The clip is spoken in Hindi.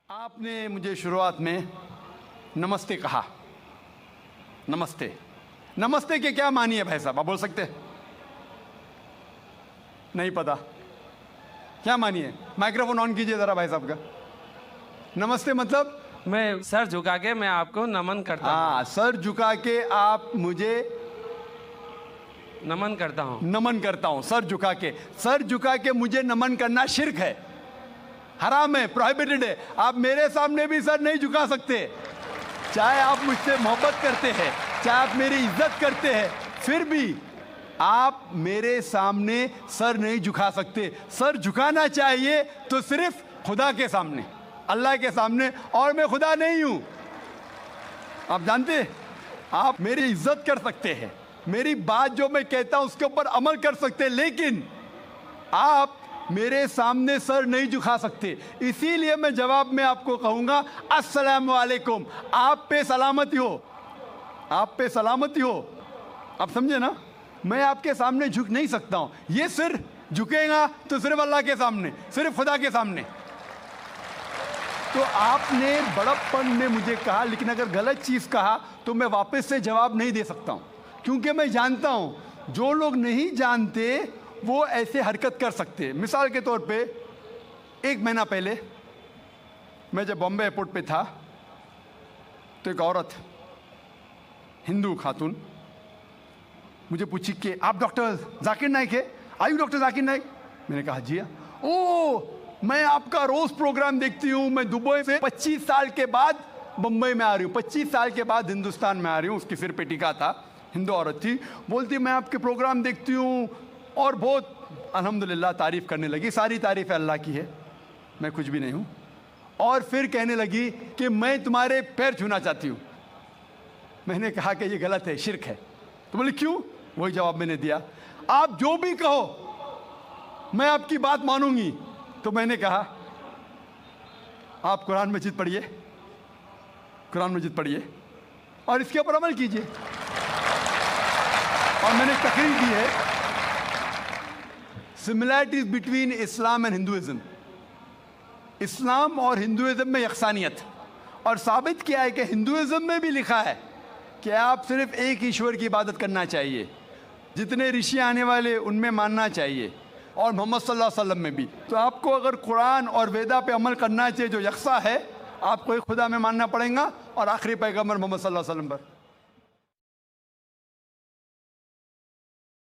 आपने मुझे शुरुआत में नमस्ते कहा। नमस्ते, नमस्ते के क्या मानी है भाई साहब, आप बोल सकते हैं? नहीं पता क्या मानी है? माइक्रोफोन ऑन कीजिए जरा भाई साहब का। नमस्ते मतलब मैं सर झुका के मैं आपको नमन करता हूँ। हाँ, सर झुका के आप मुझे नमन करता हूँ। नमन करता हूँ। सर झुका के मुझे नमन करना शिर्क है, हराम है, प्रोहिबिटेड है। आप मेरे सामने भी सर नहीं झुका सकते, चाहे आप मुझसे मोहब्बत करते हैं, चाहे आप मेरी इज्जत करते हैं, फिर भी आप मेरे सामने सर नहीं झुका सकते। सर झुकाना चाहिए तो सिर्फ खुदा के सामने, अल्लाह के सामने, और मैं खुदा नहीं हूं। आप जानते हैं, आप मेरी इज्जत कर सकते हैं, मेरी बात जो मैं कहता हूं उसके ऊपर अमल कर सकते हैं, लेकिन आप मेरे सामने सर नहीं झुका सकते। इसीलिए मैं जवाब में आपको कहूंगा अस्सलाम वालेकुम, आप पे सलामती हो, आप पे सलामती हो। आप समझे ना? मैं आपके सामने झुक नहीं सकता हूं। ये सिर झुकेगा तो सिर्फ अल्लाह के सामने, सिर्फ खुदा के सामने। तो आपने बड़प्पन में मुझे कहा, लेकिन अगर गलत चीज कहा तो मैं वापस से जवाब नहीं दे सकता हूं, क्योंकि मैं जानता हूं जो लोग नहीं जानते वो ऐसे हरकत कर सकते हैं। मिसाल के तौर पे 1 महीना पहले मैं जब बॉम्बे एयरपोर्ट पे था तो एक औरत, हिंदू खातून, मुझे पूछी कि आप डॉक्टर जाकिर नाइक है? आयु डॉक्टर जाकिर नाइक? मैंने कहा जी हाँ। ओ, मैं आपका रोज प्रोग्राम देखती हूँ, मैं दुबई से 25 साल के बाद बम्बई में आ रही हूँ, 25 साल के बाद हिंदुस्तान में आ रही हूँ। उसके सिर पे टीका था, हिंदू औरत थी, बोलती मैं आपके प्रोग्राम देखती हूँ और बहुत अल्हम्दुलिल्लाह तारीफ़ करने लगी। सारी तारीफ़ अल्लाह की है, मैं कुछ भी नहीं हूँ। और फिर कहने लगी कि मैं तुम्हारे पैर छूना चाहती हूँ। मैंने कहा कि ये गलत है, शिर्क है। तो बोले क्यों? वही जवाब मैंने दिया, आप जो भी कहो मैं आपकी बात मानूंगी। तो मैंने कहा आप कुरान मजीद पढ़िए, कुरान मजीद पढ़िए और इसके ऊपर अमल कीजिए। और मैंने तकरीर दी है similarities between Islam and Hinduism, Islam और हिंदुइज्म में यकसानियत, और साबित किया है कि हिंदुइज्म में भी लिखा है कि आप सिर्फ एक ईश्वर की इबादत करना चाहिए, जितने ऋषि आने वाले उनमें मानना चाहिए, और मोहम्मद सल्लल्लाहु अलैहि वसल्लम में भी। तो आपको अगर कुरान और वेदा पे अमल करना चाहिए जो यकसा है, आपको एक खुदा में मानना पड़ेगा और आखिरी पैगंबर मोहम्मद सल्लल्लाहु अलैहि वसल्लम पर।